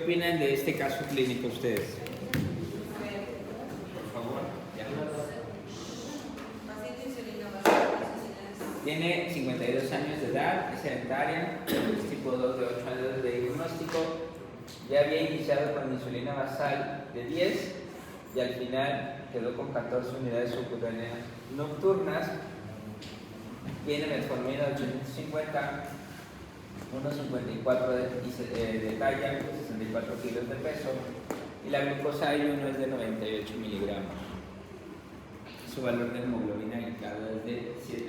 opinan de este caso clínico ustedes? Por favor. Ya. Tiene 52 años de edad, es sedentaria, es tipo 2 de 8 años de diagnóstico. Ya había iniciado con insulina basal de 10 y al final quedó con 14 unidades subcutáneas nocturnas. Tiene metformina de 850, 1,54 de talla, 64 kilos de peso y la glucosa I1 es de 98 miligramos. Su valor de hemoglobina glicada es de 7.8.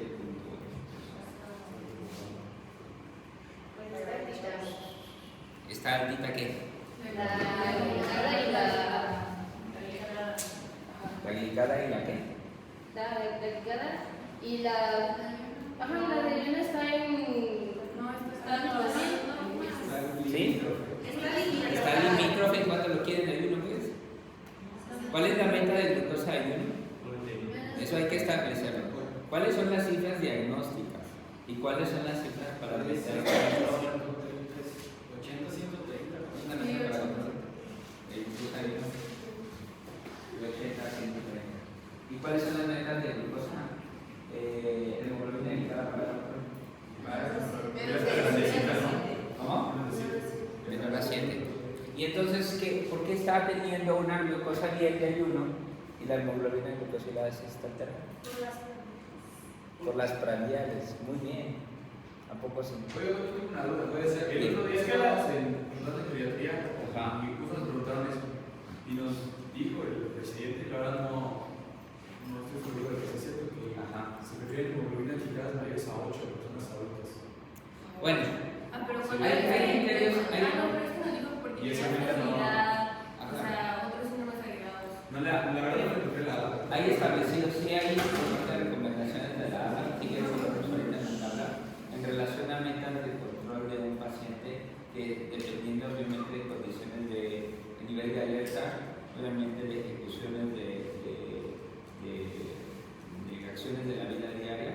¿Está altita qué? La glicada y la qué? La glicada y la... Ajá, la de ayuno está en... No, está ¿Sí? Está limítrofe. ¿Cuánto lo quieren de ayuno, pues? ¿Cuál es la meta de glucosa de ayuno? Eso hay que establecerlo. ¿Cuáles son las cifras diagnósticas? ¿Y cuáles son las cifras para determinar? 80, 130. Una meta para el glucosa de ayuno. De 80 a 130. ¿Y cuáles son las metas de glucosa? Hemoglobina glicada ¿cómo? Menor a 7. Y entonces, ¿por qué está teniendo una glucosa bien de ayuno y la hemoglobina glucosilada se está alterando? Por las prandiales. Muy bien. ¿A poco sí? Oye, yo tengo una duda. Puede ser. El otro día estábamos en de pediatría y justo nos preguntaron eso. Y nos dijo el presidente que ahora no estoy seguro de que sea cierto, que se prefieren hemoglobina glicada mayores a 8 personas adultas. Bueno, pero hay criterios. pero es que nos dijo porque Y esa tiene meta no. facilidad, o sea, otros síndromes agregados. No, la verdad no me prefiero la ADA. Hay establecidos, sí hay recomendaciones de la ADA, que es lo que ahorita en la tabla, en relación a metas de control de un paciente que, dependiendo obviamente de condiciones de nivel de alerta, obviamente de ejecuciones de acciones de la vida diaria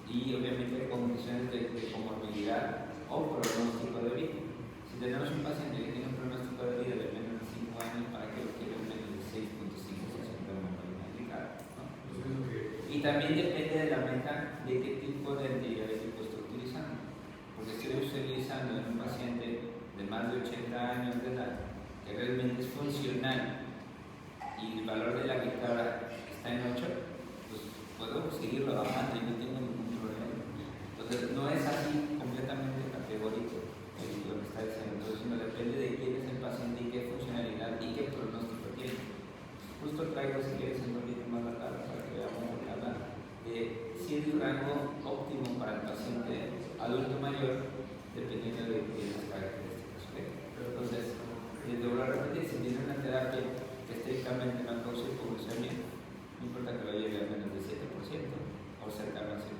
y obviamente condiciones de comorbilidad o pronóstico de vida. Si tenemos un paciente que tiene un pronóstico de vida de menos de 5 años, ¿para qué lo quiere menos de 6.5 de hemoglobina glicada? Y también depende de la meta de qué tipo de antidiabético estoy utilizando. Porque si estoy utilizando en un paciente de más de 80 años de edad que realmente es funcional y el valor de la glicada está en 8, pues puedo seguirlo bajando y no tengo ningún problema. Entonces no es así completamente categórico lo que está diciendo. Entonces no depende de quién es el paciente y qué funcionalidad y qué pronóstico tiene. Justo traigo, si quieres, un poquito más la tabla para que veamos lo que habla de si es un rango óptimo para el paciente adulto mayor dependiendo de las características. ¿Okay? Entonces, les debo repetir, si tiene una terapia que estrictamente no causa hipoglucemia, no importa que lo lleve a menos de 7% o cercano al 7%.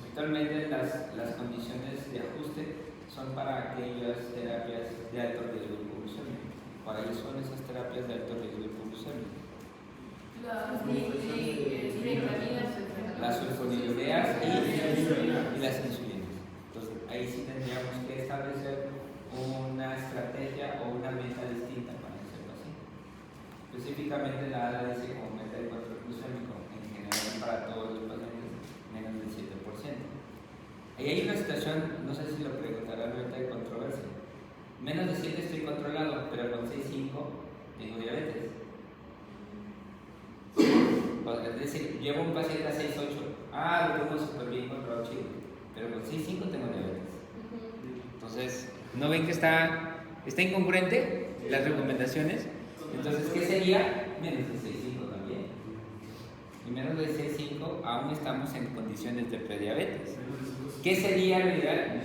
Actualmente las condiciones de ajuste son para aquellas terapias de alto riesgo de hipoglucemia. ¿Cuáles son esas terapias de alto riesgo de hipoglucemia? Las sulfonilureas y las insulinas. Entonces ahí sí tendríamos que establecer una estrategia o una meta distinta para ese paciente. Específicamente la ADA dice como meta de control glucémico en general para todos los pacientes menos del 7%. Ahí hay una situación, no sé si lo preguntarán ahorita, de controversia. Menos de 7 estoy controlado, pero con 6,5 tengo diabetes. Es decir, llevo un paciente a 6,8, lo tengo súper bien controlado, chido, pero con 6,5 tengo diabetes. Entonces, ¿no ven que está incongruente las recomendaciones? Entonces, ¿qué sería? Menos de 6,5 también. Y menos de 6,5 aún estamos en condiciones de prediabetes. ¿Qué sería lo ideal?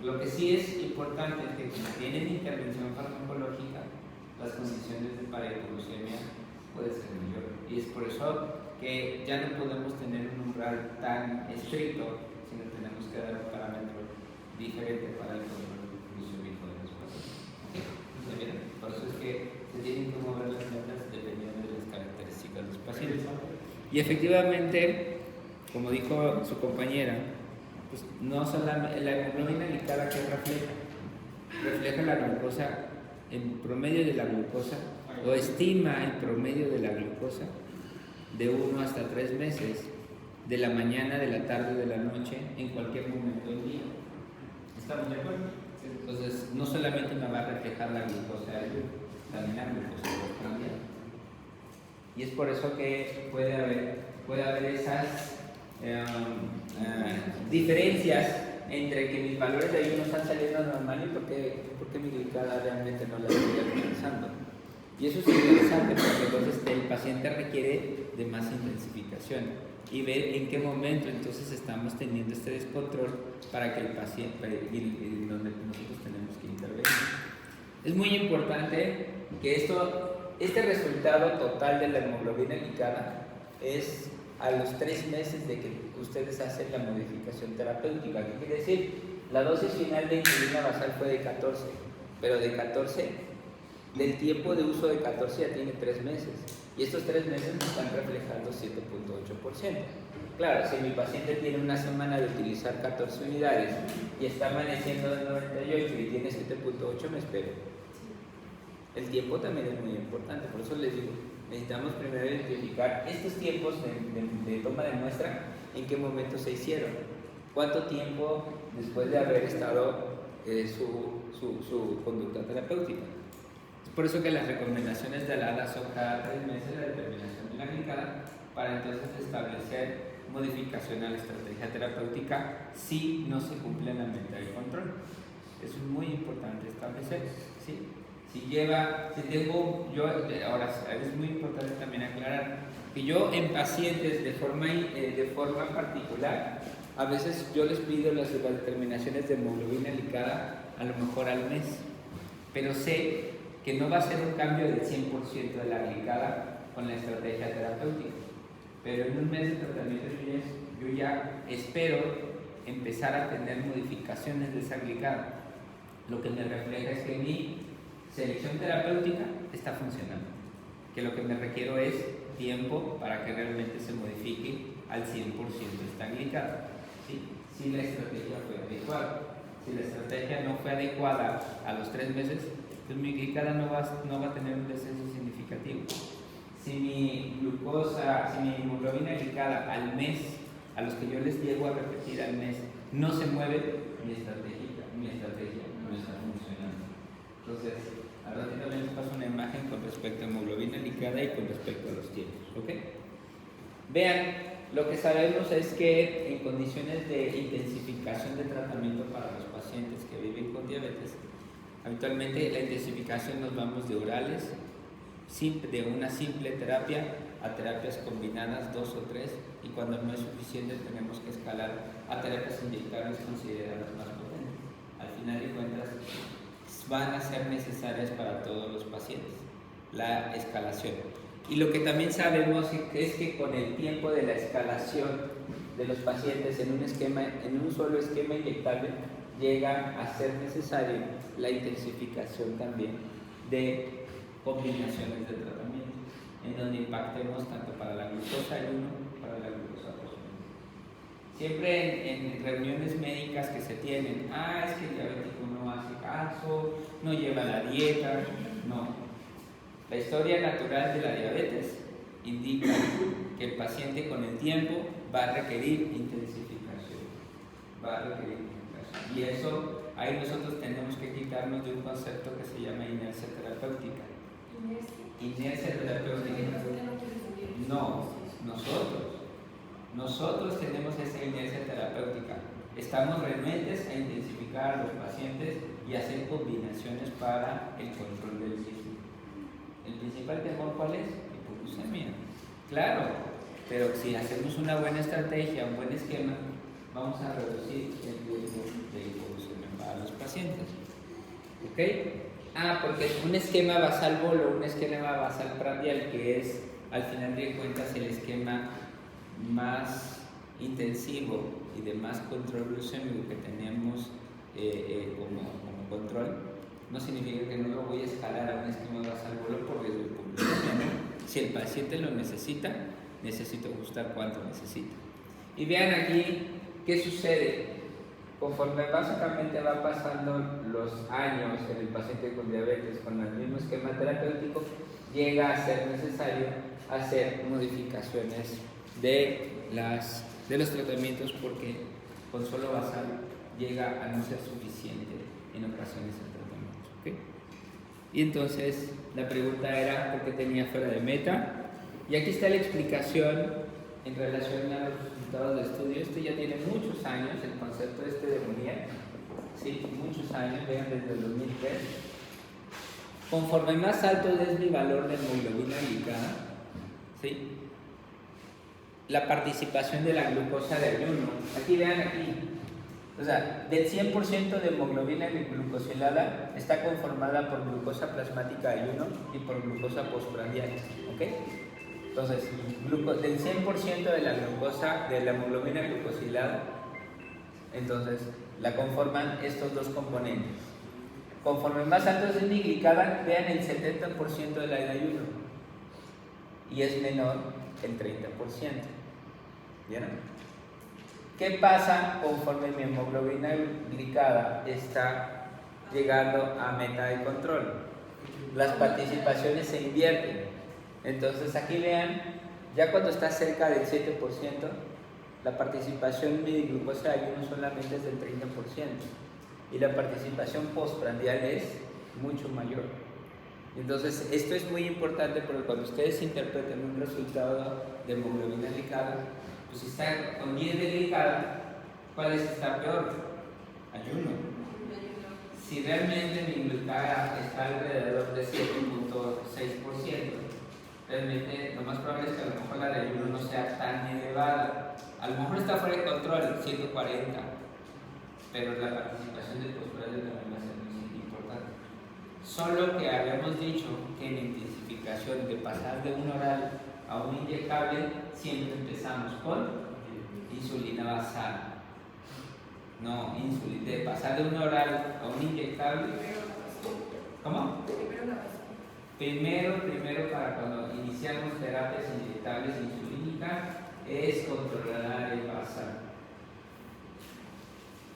Lo que sí es importante es que como tienen intervención farmacológica, las condiciones para hipoglucemia pueden ser mayor. Y es por eso que ya no podemos tener un umbral tan estricto, sino tenemos que dar un parámetro diferente para el control glucémico de los pacientes. Por eso es que se tienen que mover las metas dependiendo de las características de los pacientes. Y efectivamente, como dijo su compañera, pues no son la hemoglobina glicada que refleja, refleja la glucosa, el promedio de la glucosa, o estima el promedio de la glucosa de 1 hasta 3 meses, de la mañana, de la tarde, de la noche, en cualquier momento del día. ¿Estamos de acuerdo? Entonces, no solamente me va a reflejar la glucosa, también la glucosa postprandial. Y es por eso que puede haber esas diferencias entre que mis valores de ayuno están saliendo normal y por qué mi glicada realmente no la estoy alcanzando. Y eso es interesante porque entonces el paciente requiere de más intensificación y ver en qué momento entonces estamos teniendo este descontrol para que el paciente, donde nosotros tenemos que intervenir. Es muy importante que este resultado total de la hemoglobina glicada es a los 3 meses de que ustedes hacen la modificación terapéutica. ¿Qué quiere decir? La dosis final de insulina basal fue de 14, pero de 14, del tiempo de uso de 14 ya tiene 3 meses. Y estos 3 meses me están reflejando 7.8%. Claro, si mi paciente tiene una semana de utilizar 14 unidades y está amaneciendo de 98 y tiene 7.8, me espero. El tiempo también es muy importante, por eso les digo, necesitamos primero identificar estos tiempos de toma de muestra, en qué momento se hicieron, cuánto tiempo después de haber estado su conducta terapéutica. Es por eso que las recomendaciones de la ADA son cada 3 meses la determinación de la glicada para entonces establecer modificación a la estrategia terapéutica si no se cumple la meta de control. Eso es muy importante establecer, ¿sí? Ahora es muy importante también aclarar que yo en pacientes de forma particular, a veces yo les pido las determinaciones de hemoglobina glicada a lo mejor al mes, pero sé que no va a ser un cambio del 100% de la glicada con la estrategia terapéutica, pero en un mes de tratamiento yo ya espero empezar a tener modificaciones de esa glicada, lo que me refleja es que mi selección terapéutica está funcionando, que lo que me requiero es tiempo para que realmente se modifique al 100% esta glicada, ¿sí? Si la estrategia fue adecuada. Si la estrategia no fue adecuada a los 3 meses, pues mi glicada no va a tener un descenso significativo. Si mi glucosa, si mi hemoglobina glicada al mes, a los que yo les llego a repetir al mes, no se mueve, mi estrategia no está funcionando. Entonces, al ratito les paso una imagen con respecto a hemoglobina glicada y con respecto a los tiempos, ¿ok? Vean, lo que sabemos es que en condiciones de intensificación de tratamiento para los pacientes que viven con diabetes, habitualmente la intensificación nos vamos de orales, de una simple terapia a terapias combinadas 2 o 3, y cuando no es suficiente tenemos que escalar a terapias inyectables consideradas más potentes. Al final de cuentas van a ser necesarias para todos los pacientes la escalación. Y lo que también sabemos es que con el tiempo de la escalación de los pacientes en un solo esquema inyectable, llega a ser necesaria la intensificación también de combinaciones de tratamiento, en donde impactemos tanto para la glucosa 1 como para la glucosa 2. Siempre en reuniones médicas que se tienen, es que el diabético no hace caso, no lleva la dieta, no. La historia natural de la diabetes indica que el paciente con el tiempo va a requerir intensificación. Y eso, ahí nosotros tenemos que quitarnos de un concepto que se llama inercia terapéutica. Inercia terapéutica. No, nosotros tenemos esa inercia terapéutica. Estamos renuentes a intensificar a los pacientes y hacer combinaciones para el control del mismo. ¿El principal temor cuál es? Hipoglucemia. Claro, pero si hacemos una buena estrategia, un buen esquema, vamos a reducir el riesgo de hipoglucemia para los pacientes. ¿Ok? Porque un esquema basal bolo, un esquema basal prandial, que es al final de cuentas el esquema más intensivo y de más control glucémico que tenemos como control, no significa que no lo voy a escalar a un esquema basal bolo por riesgo de hipoglucemia. Si el paciente lo necesita, necesito ajustar cuánto necesita. Y vean aquí qué sucede. Conforme básicamente va pasando los años en el paciente con diabetes con el mismo esquema terapéutico, llega a ser necesario hacer modificaciones de los tratamientos porque con solo basal llega a no ser suficiente en ocasiones el tratamiento. ¿Okay? Y entonces la pregunta era ¿por qué tenía fuera de meta? Y aquí está la explicación en relación a los resultados de estudio. Este ya tiene muchos años, el concepto de Monier, ¿sí? Muchos años, vean desde el 2003. Conforme más alto es mi valor de hemoglobina glicada, ¿sí? La participación de la glucosa de ayuno. Aquí vean aquí. O sea, del 100% de hemoglobina glucosilada está conformada por glucosa plasmática de ayuno y por glucosa postprandial. ¿Ok? Entonces, del 100% de la glucosa, de la hemoglobina glucosilada, entonces la conforman estos dos componentes. Conforme más alto es mi glicada, vean el 70% de la de ayuno y es menor el 30%. ¿Vieron? ¿Qué pasa conforme mi hemoglobina glicada está llegando a meta de control? Las participaciones se invierten. Entonces aquí vean, ya cuando está cerca del 7%, la participación de glucosa de ayuno solamente es del 30% y la participación postprandial es mucho mayor. Entonces esto es muy importante porque cuando ustedes interpreten un resultado de hemoglobina glicada, pues si está con 10 de glicada, ¿cuál está peor? Ayuno. Si realmente mi glicada está alrededor de 7.6%, realmente lo más probable es que a lo mejor la de ayuno no sea tan elevada. A lo mejor está fuera de control, 140, pero la participación del postprandial también va a ser muy importante. Solo que habíamos dicho que en la intensificación de pasar de un oral a un inyectable, siempre empezamos con insulina basal. No, insulina, de pasar de un oral a un inyectable. ¿Cómo? Primero para cuando iniciamos terapias inyectables insulínicas es controlar el basal.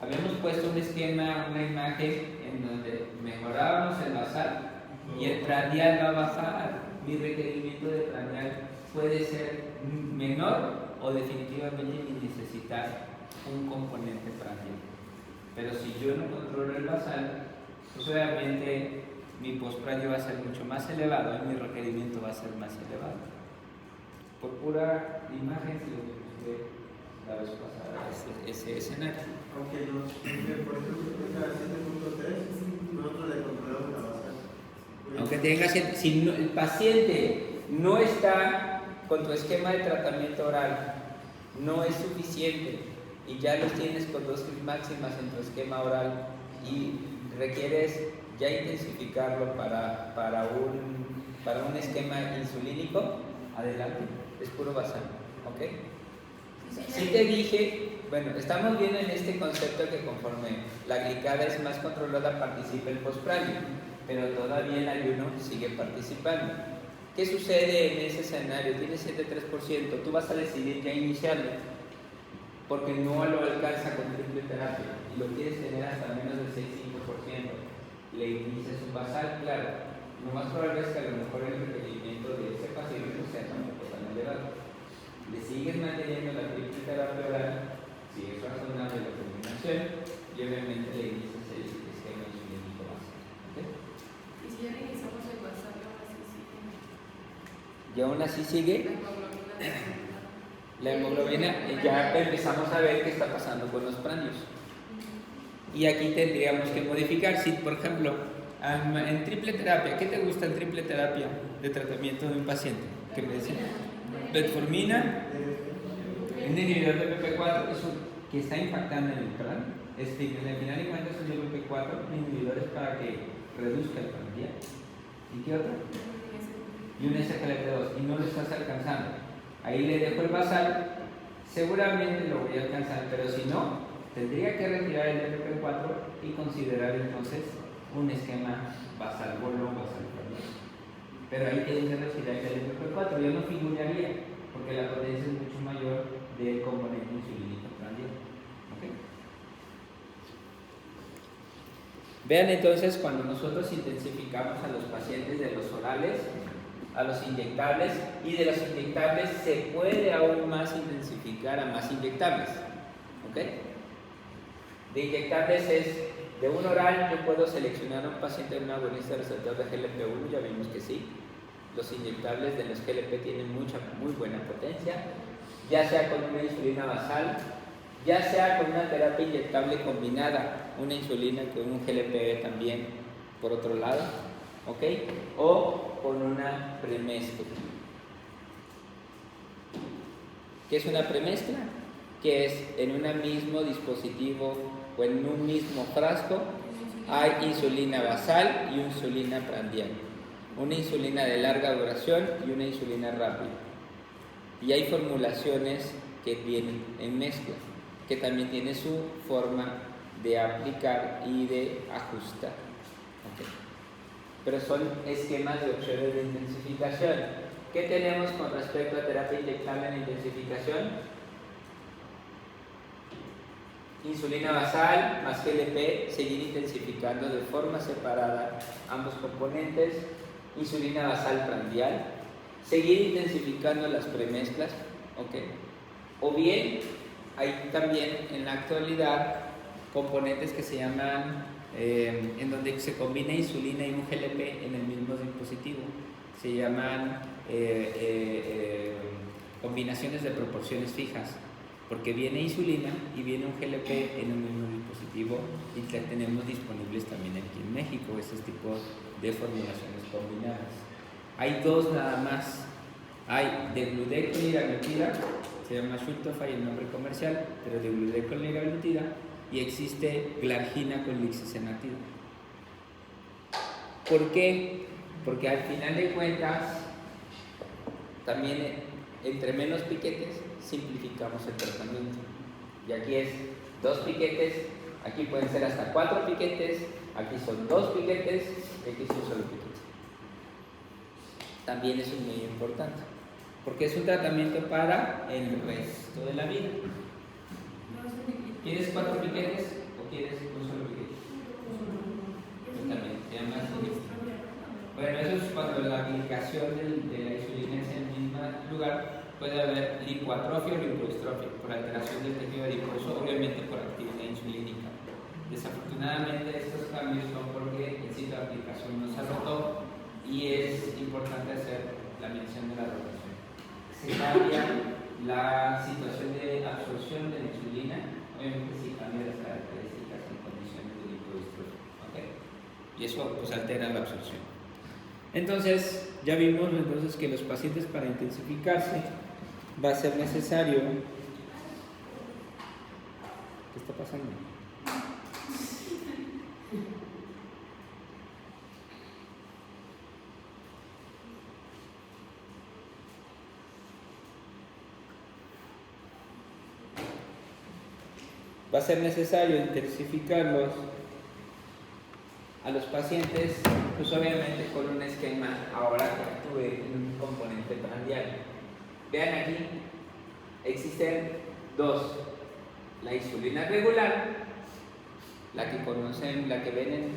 Habíamos puesto un esquema, una imagen en donde mejorábamos el basal y el prandial va a bajar. Mi requerimiento de prandial puede ser menor o definitivamente ni necesitar un componente prandial. Pero si yo no controlo el basal, pues obviamente mi postprandial va a ser mucho más elevado y mi requerimiento va a ser más elevado. Por pura imagen, si lo que la vez pasada, ese escenario. Aunque por ejemplo, tenga 7.3, nosotros le controlamos la basal. Aunque tenga, si no, el paciente no está con tu esquema de tratamiento oral, no es suficiente y ya los tienes con dosis máximas en tu esquema oral y requieres ya intensificarlo para un esquema insulínico, adelante, es puro basal, ¿ok? Sí te dije, bueno, estamos viendo en este concepto que conforme la glicada es más controlada participa el postprandial, pero todavía el ayuno sigue participando. ¿Qué sucede en ese escenario? Tienes 7.3%, tú vas a decidir ya iniciarlo porque no lo alcanza con triple terapia y lo quieres tener hasta menos del 6.5%. Le inicias un basal, claro, lo más probable es que a lo mejor el requerimiento de ese paciente no sea tampoco tan elevado. Le sigues manteniendo la triple terapia oral, si es razonable la combinación, y obviamente le inicias el esquema insulínico basal. ¿Okay? Y si ya le iniciamos el basal, ahora sí sigue. ¿Y aún así sigue? La hemoglobina, ya empezamos a ver qué está pasando con los prandios. Y aquí tendríamos que modificar, si por ejemplo, en triple terapia, ¿qué te gusta en triple terapia de tratamiento de un paciente? ¿Qué me dicen? Metformina, un inhibidor de PP4, eso que está impactando en el plan. Al final de cuentas, un PP4, inhibidores para que reduzca el prandial. ¿Y qué otro? Y un SGLT2, y no lo estás alcanzando. Ahí le dejo el basal, seguramente lo voy a alcanzar, pero si no, tendría que retirar el FP4 y considerar entonces un esquema basal bolo o basal prandial. Pero ahí tiene que retirar el FP4, yo no figuraría, porque la potencia es mucho mayor del componente insulínico prandial. ¿Okay? Vean entonces cuando nosotros intensificamos a los pacientes de los orales a los inyectables, y de los inyectables se puede aún más intensificar a más inyectables. ¿Ok? De inyectables es, de un oral yo puedo seleccionar a un paciente en un agonista receptor de GLP-1, ya vimos que sí. Los inyectables de los GLP tienen muy buena potencia, ya sea con una insulina basal, ya sea con una terapia inyectable combinada, una insulina con un GLP también, por otro lado, ¿ok? O con una premezcla. ¿Qué es una premezcla? Que es en un mismo dispositivo o en un mismo frasco hay insulina basal y insulina prandial, una insulina de larga duración y una insulina rápida. Y hay formulaciones que vienen en mezcla, que también tiene su forma de aplicar y de ajustar. Okay. Pero son esquemas de opciones de intensificación. ¿Qué tenemos con respecto a terapia inyectable en intensificación? Insulina basal más GLP, seguir intensificando de forma separada ambos componentes. Insulina basal prandial, seguir intensificando las premezclas, ¿ok? O bien, hay también en la actualidad componentes que se llaman, en donde se combina insulina y un GLP en el mismo dispositivo. Se llaman combinaciones de proporciones fijas, porque viene insulina y viene un GLP en un mismo dispositivo, y la tenemos disponibles también aquí en México, esos tipos de formulaciones combinadas. Hay dos nada más. Hay de gludeco y liraglutida, se llama Schultophy el nombre comercial, pero de gludeco y liraglutida, y existe glargina con lixisenatida. ¿Por qué? Porque al final de cuentas, también entre menos piquetes, simplificamos el tratamiento. Y aquí es 2 piquetes, aquí pueden ser hasta 4 piquetes, aquí son 2 piquetes, y aquí es un solo piquete. También eso es muy importante, porque es un tratamiento para el resto de la vida. ¿Quieres 4 piquetes o quieres un solo piquete? Pues también se llama así. Bueno, eso es cuando la aplicación de la insulina es en el mismo lugar. Puede haber lipoatrofia o lipodistrofia por alteración del tejido adiposo, obviamente por actividad insulínica. Desafortunadamente estos cambios son porque el sitio de aplicación no se rotó, y es importante hacer la mención de la rotación. Se cambia la situación de absorción de la insulina, obviamente sí cambia las características en condiciones de lipodistrofia, ¿okay? Y eso pues altera la absorción. Entonces, ya vimos entonces que los pacientes, para intensificarse va a ser necesario. ¿Qué está pasando? Va a ser necesario intensificarlos a los pacientes, pues obviamente con un esquema ahora que actúe en un componente prandial. Vean aquí, existen 2: la insulina regular, la que conocen, la que ven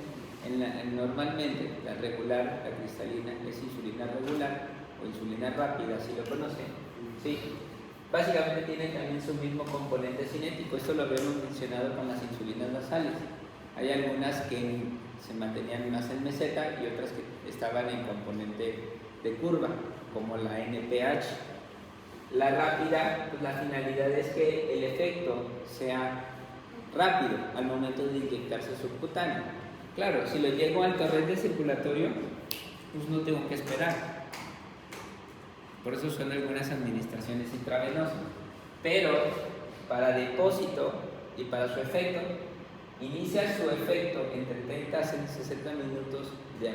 normalmente, la regular, la cristalina, es insulina regular o insulina rápida, si lo conocen, ¿sí? Básicamente tienen también su mismo componente cinético. Esto lo habíamos mencionado con las insulinas basales. Hay algunas que se mantenían más en meseta y otras que estaban en componente de curva, como la NPH. La rápida, pues la finalidad es que el efecto sea rápido al momento de inyectarse subcutáneo. Claro, si lo llego al torrente circulatorio, pues no tengo que esperar. Por eso son algunas administraciones intravenosas. Pero para depósito y para su efecto, inicia su efecto entre 30 a 60 minutos de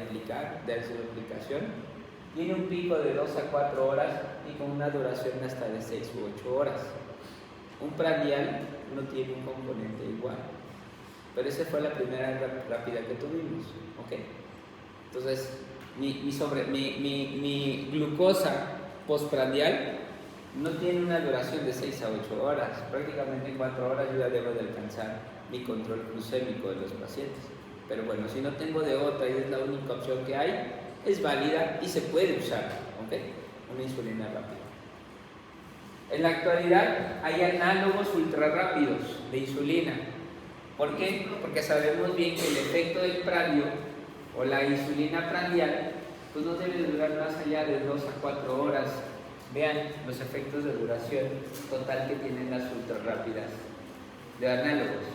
su aplicación. Tiene un pico de 2 a 4 horas y con una duración hasta de 6 u 8 horas. Un prandial no tiene un componente igual. Pero esa fue la primera rápida que tuvimos. ¿Okay? Entonces, mi glucosa postprandial no tiene una duración de 6 a 8 horas. Prácticamente en 4 horas yo ya debo de alcanzar mi control glucémico de los pacientes. Pero bueno, si no tengo de otra y es la única opción que hay, es válida y se puede usar, ¿ok? Una insulina rápida. En la actualidad hay análogos ultra rápidos de insulina. ¿Por qué? Porque sabemos bien que el efecto del prandio o la insulina prandial pues no debe durar más allá de 2 a 4 horas. Vean los efectos de duración total que tienen las ultra rápidas de análogos.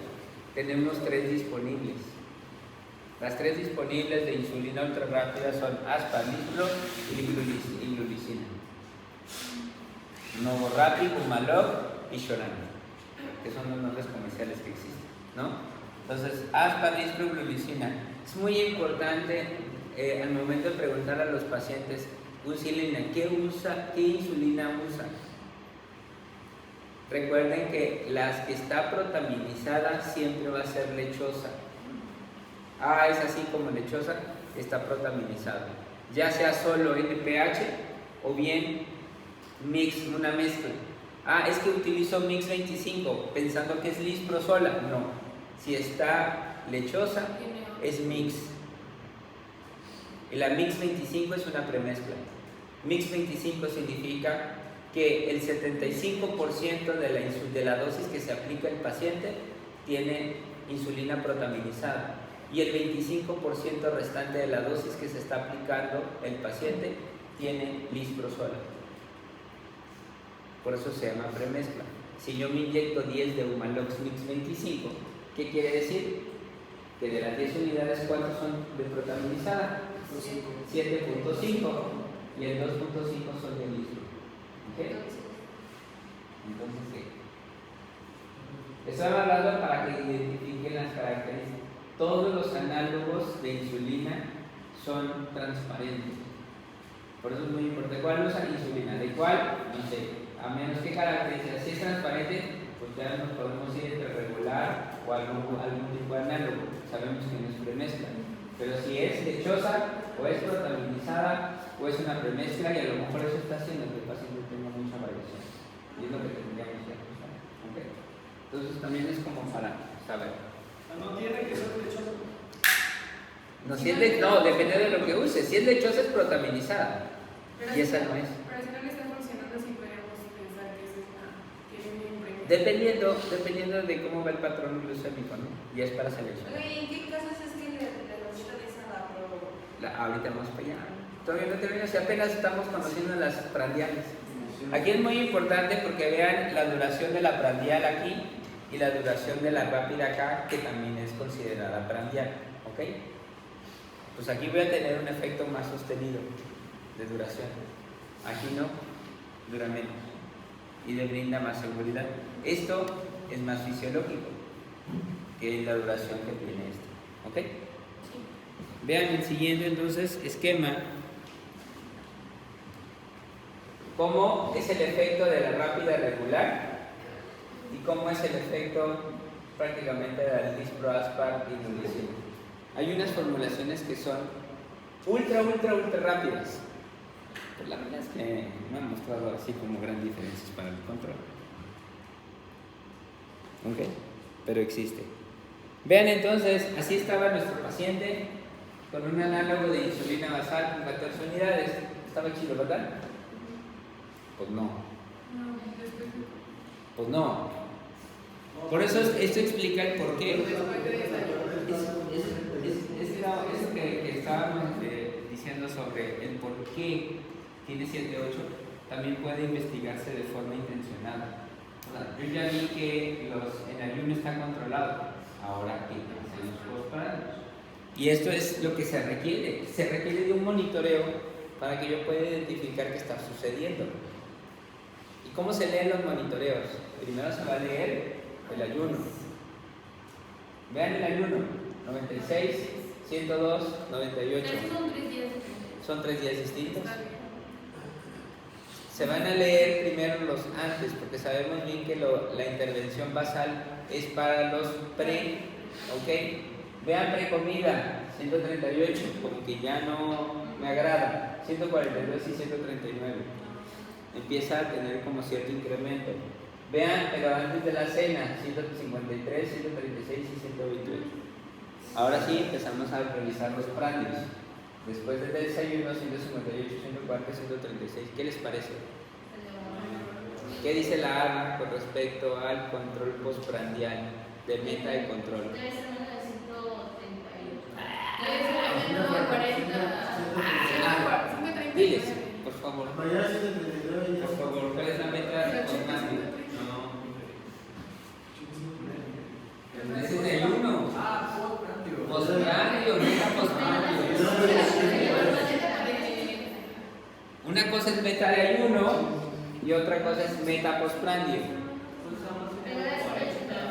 Tenemos 3 disponibles. Las 3 disponibles de insulina ultra rápida son Aspavistro y Glulicina. Novorapid, Humalog y Shorana, que son los nombres comerciales que existen, ¿no? Entonces, Aspavistro, Glulicina. Es muy importante al momento de preguntar a los pacientes, insulina, ¿qué insulina usa? Recuerden que las que está protaminizada siempre va a ser lechosa. Es así como lechosa, está protaminizada. Ya sea solo NPH o bien mix, una mezcla. Es que utilizo mix 25 pensando que es lispro sola. No, si está lechosa es mix. Y la mix 25 es una premezcla. Mix 25 significa que el 75% de la dosis que se aplica al paciente tiene insulina protaminizada y el 25% restante de la dosis que se está aplicando el paciente tiene lisprosola. Por eso se llama premezcla. Si yo me inyecto 10 de Humalox Mix 25, ¿qué quiere decir? Que de las 10 unidades, ¿cuántas son de protaminizada? 7.5 y el 2.5 son de lispro. ¿Okay? Entonces, sí. Estaba hablando para que identifiquen las características. Todos los análogos de insulina son transparentes. Por eso es muy importante. ¿Cuál usa insulina? ¿De cuál? No sé. A menos que caracteriza. Si es transparente, pues ya nos podemos ir entre regular o algún tipo de análogo. Sabemos que no es premezcla. Pero si es lechosa, o es protaminizada, o es una premezcla, y a lo mejor eso está haciendo que el paciente tenga mucha variación. Y es lo que tendríamos que ajustar. ¿Okay? Entonces también es como para saber. No tiene que ser lechosa. No, depende de lo que use. Si es lechosa, es protaminizada. Y esa no es. Pero si no le está funcionando, sí podríamos pensar que es tiene un impregno. Dependiendo de cómo va el patrón glucémico, ¿no? Y es para seleccionar. ¿En qué casos es que la receta de esa la aprobó? Ahorita vamos para allá. Todavía no termina, si apenas estamos conociendo las prandiales. Aquí es muy importante porque vean la duración de la prandial aquí y la duración de la rápida acá, que también es considerada prandial, ¿ok? Pues aquí voy a tener un efecto más sostenido de duración. Aquí no, dura menos y le brinda más seguridad. Esto es más fisiológico que la duración que tiene esto, ¿ok? Vean el siguiente entonces esquema. ¿Cómo es el efecto de la rápida regular? ¿Y cómo es el efecto prácticamente de la lispro, aspar y glulicina? Hay unas formulaciones que son ultra rápidas. Pues la verdad es que no han mostrado así como grandes diferencias para el control. ¿Ok? Pero existe. Vean entonces, así estaba nuestro paciente con un análogo de insulina basal con 14 unidades. Estaba chido, ¿verdad? Pues no. Pues no. Por eso esto explica el por qué. Es que estábamos diciendo sobre el por qué tiene 7-8, también puede investigarse de forma intencionada. O sea, yo ya vi que en ayuno está controlado. Ahora, ¿qué hacemos los parámetros? Y esto es lo que se requiere. Se requiere de un monitoreo para que yo pueda identificar qué está sucediendo. ¿Y cómo se leen los monitoreos? Primero se va a leer el ayuno. Vean el ayuno. 96, 102, 98. Son 3 días. Son 3 días distintos. Se van a leer primero los antes, porque sabemos bien que la intervención basal es para los pre, ¿ok? Vean precomida, 138, porque ya no me agrada, 142 y 139. Empieza a tener como cierto incremento. Vean, pero antes de la cena, 153, 136 y 128. Ahora sí empezamos a revisar los prandios. Después del desayuno, 158, 140, 136. ¿Qué les parece? ¿Qué dice la ABA con respecto al control postprandial de meta y control? Debe ser una de 138. Debe ser menos de 40. Diles, por favor. Mañana 139 ya. Por favor, ¿cuál es la meta postprandio? Ese es el 1. Postprandio, meta postprandio. Una cosa es meta de ayuno y otra cosa es meta postprandio.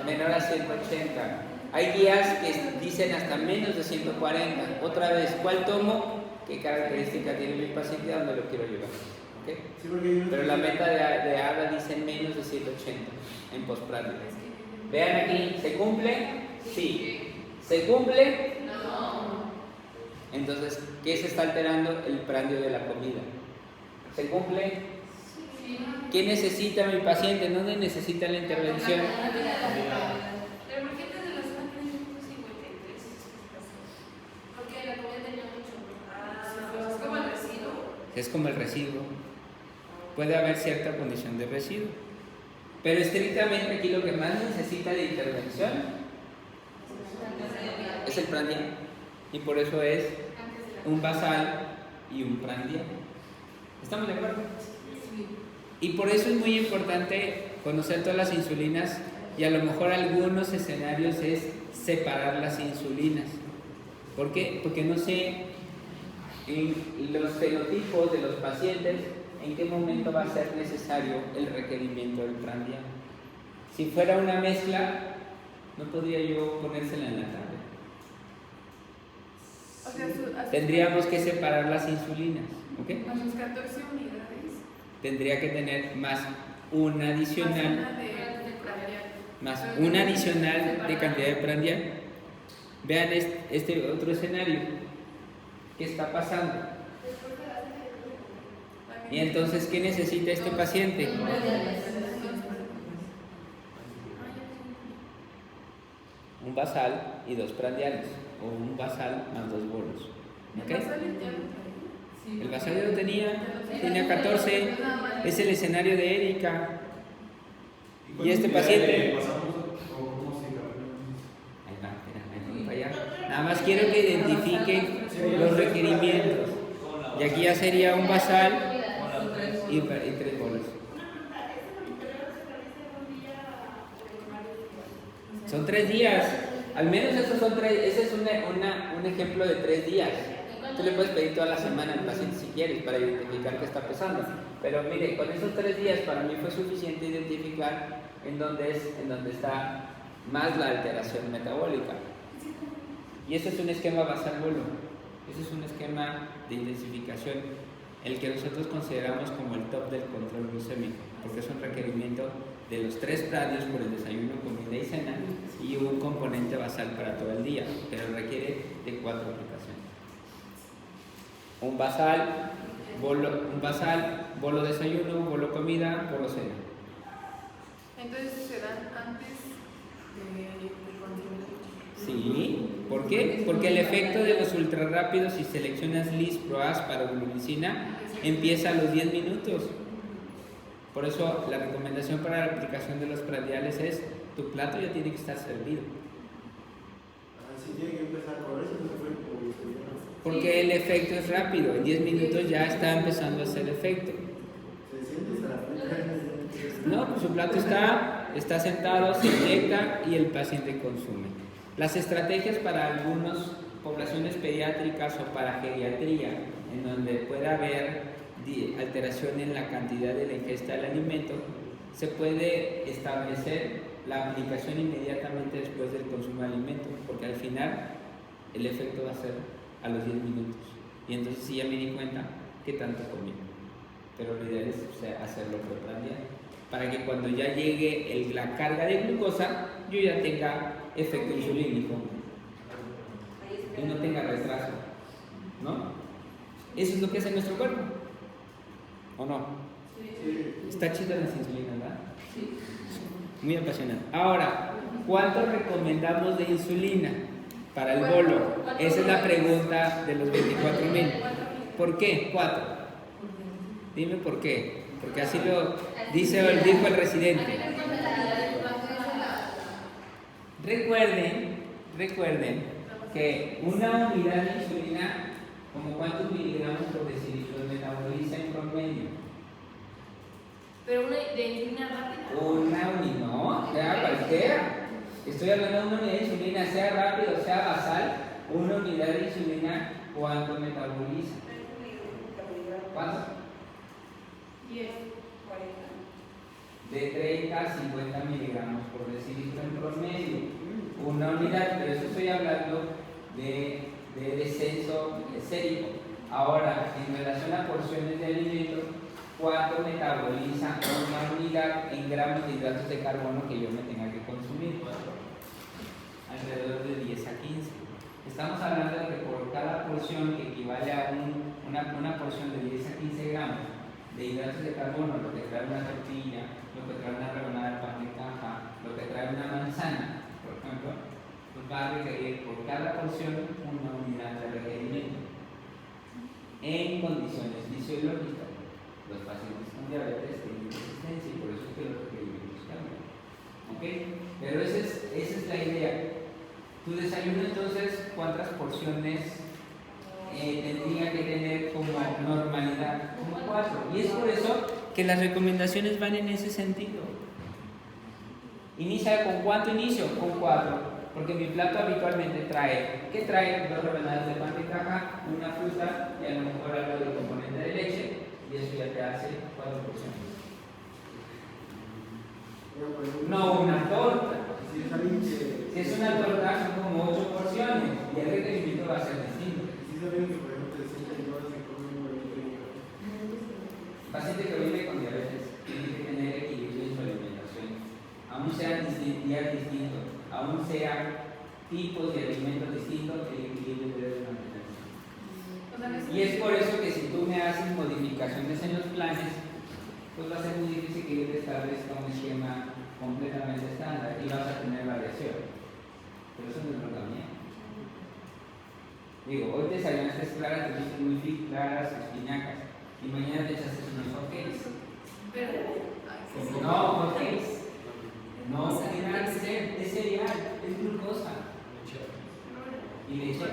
Menor a 180. Hay guías que dicen hasta menos de 140. Otra vez, ¿cuál tomo? ¿Qué característica tiene mi paciente? ¿A dónde lo quiero llevar? ¿Okay? Sí, porque yo- Pero la meta de ABA dice menos de 180 en postprandio. Vean aquí, ¿se cumple? Sí. ¿Se cumple? No. Entonces, ¿qué se está alterando? El prandio de la comida. ¿Se cumple? ¿Qué necesita mi paciente? ¿Dónde necesita la intervención? Pero ¿por qué desde la zona 353? Porque la comida tenía mucho. Es como el residuo. Es como el residuo. Puede haber cierta condición de residuo. Pero estrictamente aquí lo que más necesita de intervención es el prandial. Y por eso es un basal y un prandial. ¿Estamos de acuerdo? Y por eso es muy importante conocer todas las insulinas y a lo mejor algunos escenarios es separar las insulinas. ¿Por qué? Porque no sé en los fenotipos de los pacientes en qué momento va a ser necesario el requerimiento del prandial. Si fuera una mezcla, no podría yo ponérsela en la tabla. O sea, Tendríamos que separar las insulinas, ¿ok? a sus 14 unidades. Tendría que tener más una adicional, Más más una adicional de cantidad de prandial. Vean este otro escenario. ¿Qué está pasando? Y entonces, ¿qué necesita este paciente? Un basal y 2 prandiales, o un basal más 2 bolos. ¿Ok? El basal ya lo tenía 14, es el escenario de Erika. Y este paciente. Ahí va, espera, ahí va, allá. Nada más quiero que identifiquen los requerimientos. Y aquí ya sería un basal y 3 bolos. Son 3 días. Al menos esos son 3. Ese es un ejemplo de 3 días. Tú le puedes pedir toda la semana al paciente si quieres para identificar qué está pesando. Pero mire, con esos 3 días para mí fue suficiente identificar en dónde está más la alteración metabólica. Y ese es un esquema basal bolo. Ese es un esquema de intensificación, el que nosotros consideramos como el top del control glucémico, porque es un requerimiento de los 3 prandios por el desayuno, comida y cena y un componente basal para todo el día, pero requiere de 4 aplicaciones. Un basal, bolo desayuno, bolo comida, bolo cena. Entonces se dan antes del consumo. Sí, ¿por qué? Porque el efecto de los ultrarrápidos, si seleccionas LIS, PROAS para glucina, empieza a los 10 minutos. Por eso la recomendación para la aplicación de los prandiales es: tu plato ya tiene que estar servido. Así tiene que empezar por eso, no fue como Porque el efecto es rápido, en 10 minutos ya está empezando a hacer efecto. se siente hasta la frente. No, pues su plato está sentado, se inyecta y el paciente consume. Las estrategias para algunas poblaciones pediátricas o para geriatría, en donde pueda haber alteración en la cantidad de la ingesta del alimento, se puede establecer la aplicación inmediatamente después del consumo de alimento, porque al final el efecto va a ser a los 10 minutos. Y entonces sí ya me di cuenta qué tanto comí. Pero lo ideal es hacerlo preprandial, para que cuando ya llegue la carga de glucosa, yo ya tenga efecto insulínico y no tenga retraso, ¿no? Eso es lo que hace nuestro cuerpo, ¿o no? Está chida las insulinas, ¿verdad? Muy apasionante. Ahora, ¿cuánto recomendamos de insulina? para el bolo. Esa es la pregunta de los 24,000. ¿Por qué 4? Dime por qué. Porque así lo dijo el residente. Recuerden que una unidad de insulina, como cuántos miligramos por decilitro metaboliza en promedio. Pero una de insulina rápida. Una unidad, no, sea cualquiera. Estoy hablando de una unidad de insulina, sea rápido, sea basal, una unidad de insulina, ¿cuánto metaboliza? ¿Cuánto? 10. De 30 a 50 miligramos por decilitro en promedio. Una unidad, pero eso estoy hablando de descenso sérico. Ahora, en relación a porciones de alimentos, ¿cuánto metaboliza una unidad en gramos de hidratos de carbono que yo me tenga que consumir? Alrededor de 10 a 15. Estamos hablando de que por cada porción, que equivale a una porción de 10 a 15 gramos de hidratos de carbono, lo que trae una tortilla, lo que trae una rebanada de pan de caja, lo que trae una manzana, por ejemplo, pues va a requerir por cada porción una unidad de requerimiento en condiciones fisiológicas. Los pacientes con diabetes tienen resistencia y por eso es que los requerimientos cambian. ¿Ok? Pero esa es la idea. Tu desayuno, entonces, ¿cuántas porciones tendría que tener como normalidad? Como 4. Y es por eso que las recomendaciones van en ese sentido. Inicia con ¿cuánto inicio? Con 4. Porque mi plato habitualmente trae, ¿qué trae? 2 rebanadas de pan de caja, una fruta y a lo mejor algo de componente de leche, y eso ya te hace 4 porciones. No una torta. Si es una torta son como 8 porciones y el requerimiento va a ser distinto. Paciente que vive con diabetes tiene que tener equilibrio en su alimentación, aún sean días distintos, aún sean tipos de alimentos distintos, el equilibrio debe mantenerse. Y es por eso que si tú me haces modificaciones en los planes, pues va a ser muy difícil que yo te establezca un esquema completamente estándar y vas a tener variación. Pero eso no es lo mío. Digo, hoy desayunaste claras, te viste muy fit, claras, espinacas, y mañana te echaste unos hotcakes. No, hotcakes. No tiene nada que ser, es cereal, es glucosa. Y leche.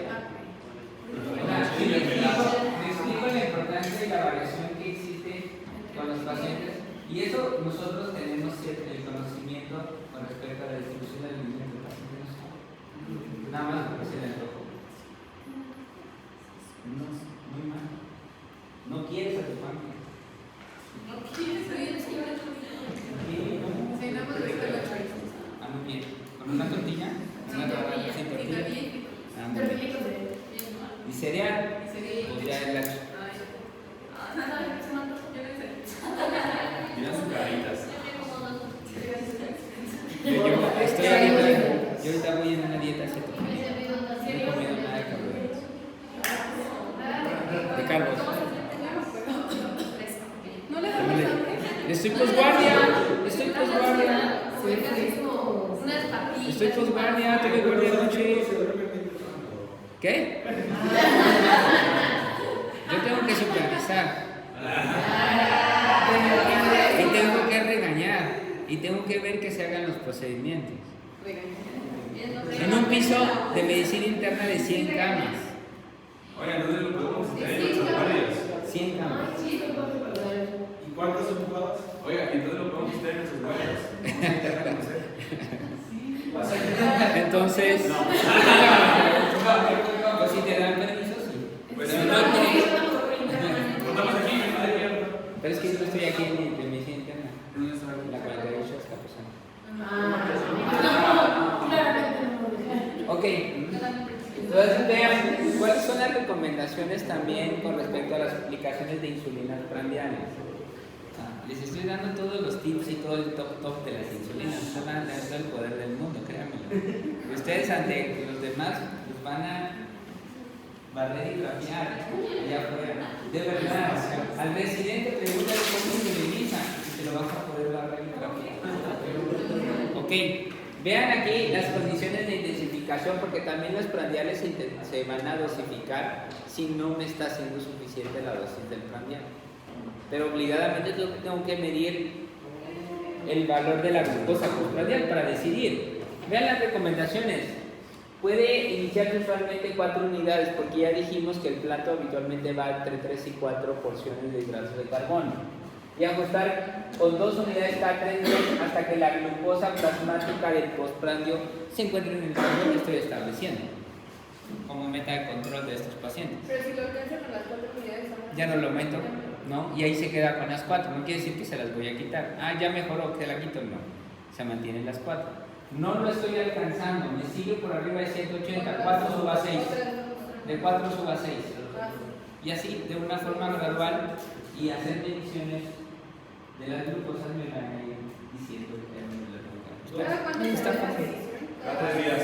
Me explico la importancia y la variación que existe con los pacientes. Y eso nosotros tenemos el conocimiento con respecto a la distribución del alimento del paciente. Nada más porque se le antojó. No, muy mal. No quieres a tu familia. No quieres oír el señor. Sí, no hemos visto los chorizos. Ah, muy bien. ¿Con una tortilla? ¿Una tortilla? ¿Sin tortilla? Ah, muy bien. ¿Y cereal? Pues ya es la... Mira sus caritas. Yo ahorita voy en una dieta cetogénica. No he comido nada de carbohidratos. De carbos. ¿No le damos hambre? Estoy posguardia. Estoy posguardia. Unas papitas. Estoy posguardia. Tuve guardia anoche. ¿Qué? Yo tengo que supervisar. Y tengo que regañar. Y tengo que ver que se hagan los procedimientos. En un piso de medicina interna de 100 camas. Oiga, ¿dónde lo podemos tener en nuestras guardias? 100 camas. ¿Y cuántas ocupadas? Oiga, ¿entonces lo podemos tener en nuestras guardias? ¿Vamos a intentar conocer? Entonces, pues si te dan permiso, sí. Pues Pero sí. no quieres. Estamos aquí, madre. Pero es que yo no estoy aquí en medicina interna. ¿Dónde está? La 48 está pasando. Ok. Entonces vean cuáles son las recomendaciones también con respecto a las aplicaciones de insulinas prandiales. Les estoy dando todos los tips y todo el top de las insulinas. Ustedes van a tener todo el poder del mundo, créanme. Ustedes ante los demás los van a barrer y trapear allá afuera. De verdad, al residente pregúntale cómo insuliniza y te lo vas a poder barrer y trapear. Ok, vean aquí las condiciones de intensificación dosificación, porque también los prandiales se van a dosificar si no me está siendo suficiente la dosis del prandial. Pero obligadamente tengo que medir el valor de la glucosa postprandial para decidir. Vean las recomendaciones. Puede iniciarse usualmente 4 unidades, porque ya dijimos que el plato habitualmente va entre 3 y 4 porciones de hidratos de carbono. Y ajustar con 2 unidades cada 3 días hasta que la glucosa plasmática del postprandio se encuentre en el rango que estoy estableciendo como meta de control de estos pacientes. Pero si lo alcanzan con las 4 unidades, Ya no lo aumento, ¿no? Y ahí se queda con las 4. No quiere decir que se las voy a quitar. Ah, ya mejoró, que la quito. No, se mantienen las 4. No lo estoy alcanzando, me sigue por arriba de 180. 4 suba 6. De 4 suba 6. Y así, de una forma gradual, y hacer mediciones de las glucosas me van a ir diciendo que tenemos la glucosa. ¿Cada cuánto se Está hace la fácil. medición? Cada 3 días.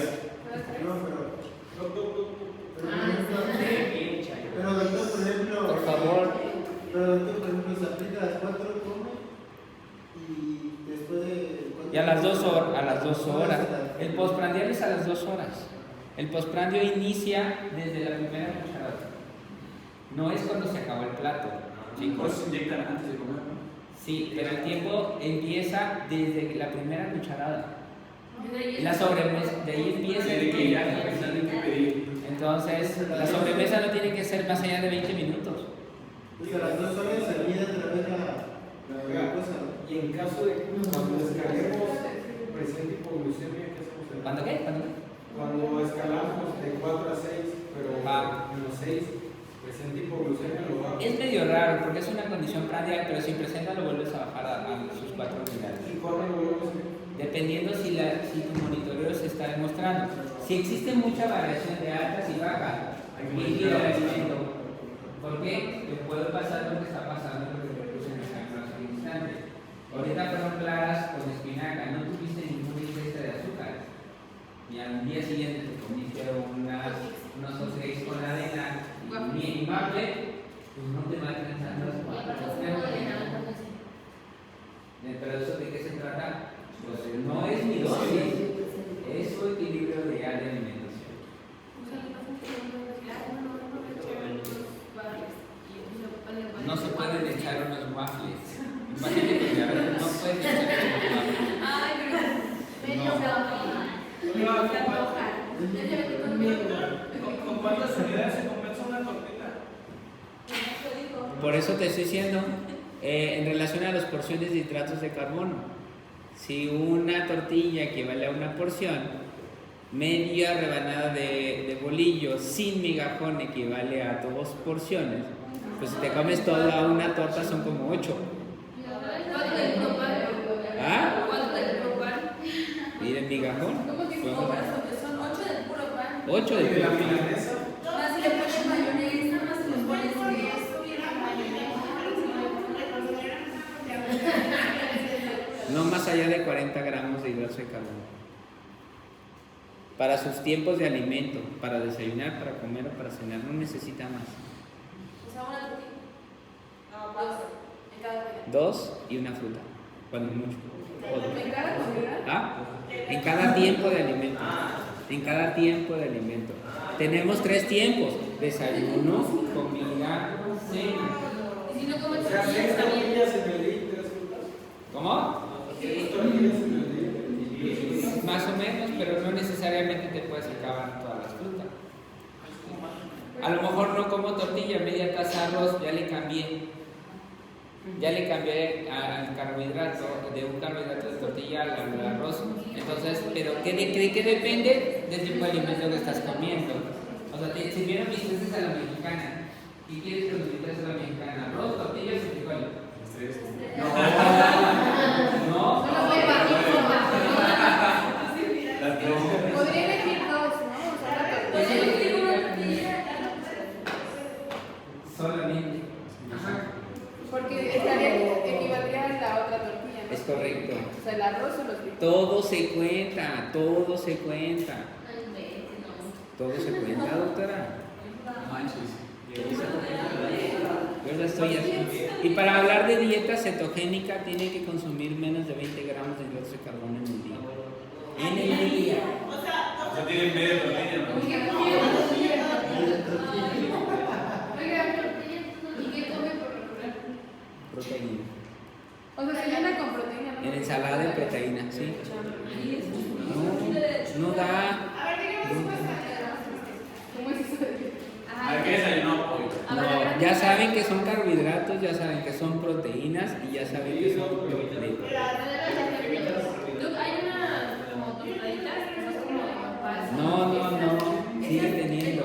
Pero doctor, por ejemplo, Por favor. se aplica a las 4, come y después de... Y a las 2 horas. El postprandial es a las 2 horas. El postprandio inicia desde la primera cucharada. No es cuando se acabó el plato. Chicos, se inyectan antes de comer, ¿no? Sí, pero el tiempo empieza desde la primera cucharada. La sobremesa, de ahí empieza el que ya tienen que pedir. Entonces, la sobremesa no tiene que ser más allá de 20 minutos. Pues a las 2 horas se mide otra vez la glucosa. Y en caso de cuando descarguemos presente hipoglucemia, ¿qué hacemos? ¿Cuándo qué? Cuando escalamos de 4 a 6, pero en los 6, presente hipoglucemia lo va a... Es medio raro porque es una condición prandial, pero si presenta lo vuelves a bajar a sus 4 unidades. ¿Y cuándo lo volvemos a hacer? Dependiendo si tu monitoreo se está demostrando. Si existe mucha variación de altas y bajas, mide el alimento. ¿Por qué? Le puede pasar lo que está pasando en lo que reproduce en el ejemplo hace un instante. Ahorita fueron claras con espinaca, no tuviste ninguna ingesta de azúcar. Y al día siguiente te comiste unos oxidades con la avena y maple, pues no te va a alcanzar las 4. Pero eso de qué se trata? Pues no es mi dosis, es su equilibrio real de alimentación. No se pueden echar unos waffles. Un paciente con diabetes no puede echar unos waffles. Ay, pero ¿Con cuántas unidades se compensa una tortita? Por eso te estoy diciendo, en relación a las porciones de hidratos de carbono, si una tortilla equivale a una porción, media rebanada de bolillo sin migajón equivale a 2 porciones, pues si te comes toda una torta son como 8. ¿Cuánto del propal? ¿Ah? ¿Cuánto del propal? ¿Y el migajón? ¿Cómo que son 8 del puro pan? 8 de ¿Y la puro pan. milanesa? Más si le pones mayonesa, más si le pones queso. No más allá de 40 gramos de hidratos de carbono. Para sus tiempos de alimento, para desayunar, para comer o para cenar, no necesita más. O sea, una tortilla. No, 2 en cada día. 2 y una fruta, cuando mucho. O dos. ¿En cada comida? ¿Ah? En cada tiempo de alimento. En cada tiempo de alimento. Tenemos 3 tiempos: desayuno, comida, cena. Y si no comes O sea, 6 tortillas también. tortillas en el día y 3 frutas. ¿Cómo? 6 tortillas en el día y 3 frutas. Más o menos, pero no necesariamente te puedes acabar todas las frutas. A lo mejor no como tortilla, media taza de arroz, ya le cambié. Ya le cambié al carbohidrato, de un carbohidrato de tortilla al arroz. Entonces, ¿pero de qué depende? Del tipo de alimento que estás comiendo. O sea, te sirvieron bisteces a la mexicana. ¿Y quieres que los bisteces a la mexicana? ¿Arroz, tortillas y frijoles? No. Podría elegir 2, ¿no? O sea, la Pues tortilla. elegir una tortilla. Solamente. Ajá. Porque equivaldría a la otra tortilla, ¿no? Es correcto. O sea, el arroz o los frijoles. Todo se cuenta, todo se cuenta. Todo se cuenta, doctora. Yo la estoy haciendo. Y para hablar de dieta cetogénica, tiene que consumir menos de 20 gramos de hidratos de carbono en el día. En el día. O sea, Ya tienen media tortilla, ¿no? ¿Y qué come por lo regular? Proteína. O sea, se llena con proteína, ¿no? En ensalada de proteína, sí. No da. ¿Cómo es eso? ¿A qué desayunó hoy? No, ya saben que son carbohidratos, ya saben que son proteínas y ya saben que son proteínas. Hay una como tostaditas que son como de mapas. No, sigue teniendo.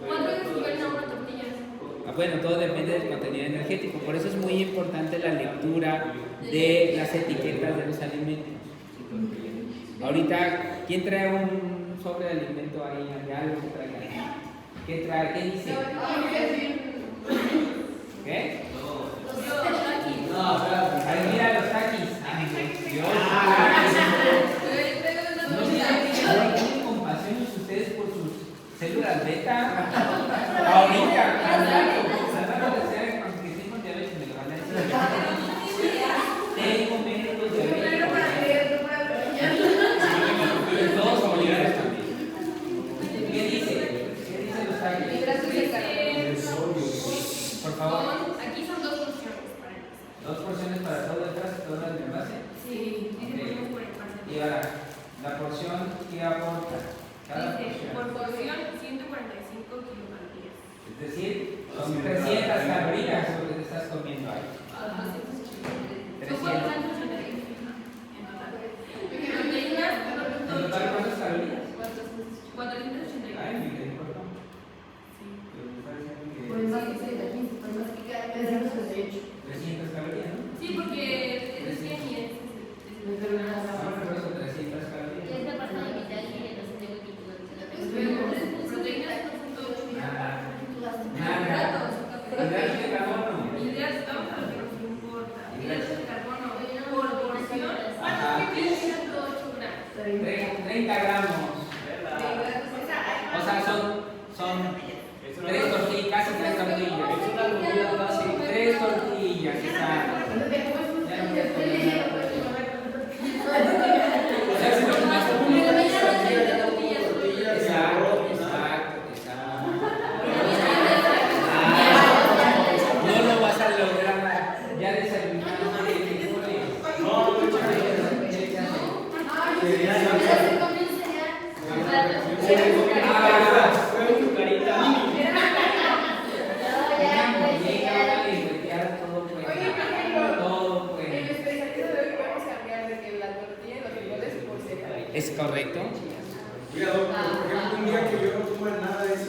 ¿Cuánto es equivalen a una tortilla? Bueno, todo depende del contenido energético, por eso es muy importante la lectura de las etiquetas de los alimentos. Ahorita, ¿quién trae un sobre de alimento ahí? Algo que traiga. ¿Qué trae? ¿Qué dice? ¿Qué? No, espérate. Ay, mira los taquis. Ay, Dios. No tienen compasión ustedes por sus células beta. Ahorita, al rato decía cuando que hicimos diabetes me lo van a decir. Tengo médicos diabéticos. Todos familiares también. ¿Qué dice? ¿Qué dicen los taquis? Por favor. Aquí son 2 porciones para empezar. 2 porciones para todo el caso, todas las de envase. Sí, dividimos por envase. Y ahora, la porción que aporta cada Dice, por porción. porción 145 kilocalorías. Es decir, son 300 calorías lo que te estás comiendo ahí. Son 480 en total. Proteínas, ¿En total cuántas calorías? 480. Ay, me quedé corto. Sí. Pero me está diciendo que Pues más que 300 calorías, ¿no? Sí, porque es 100 y es. Ahora por eso 300 calorías. Proteínas son 108. Nada. Hidratos. Hidratos de carbono. Hidratos, vamos a lo que nos importa. Hidratos de carbono por porción. Ajá. ¿Qué es 108 gramos? 30 gramos. O sea, son 3 tortillas, casi 3 tortillas. Sí, 3 tortillas, exacto. O sea, si lo más Exacto. No lo vas a lograr. Ya desayunamos. ¿Es correcto? Oiga, doctor, por ejemplo, un día que yo no coma nada de eso,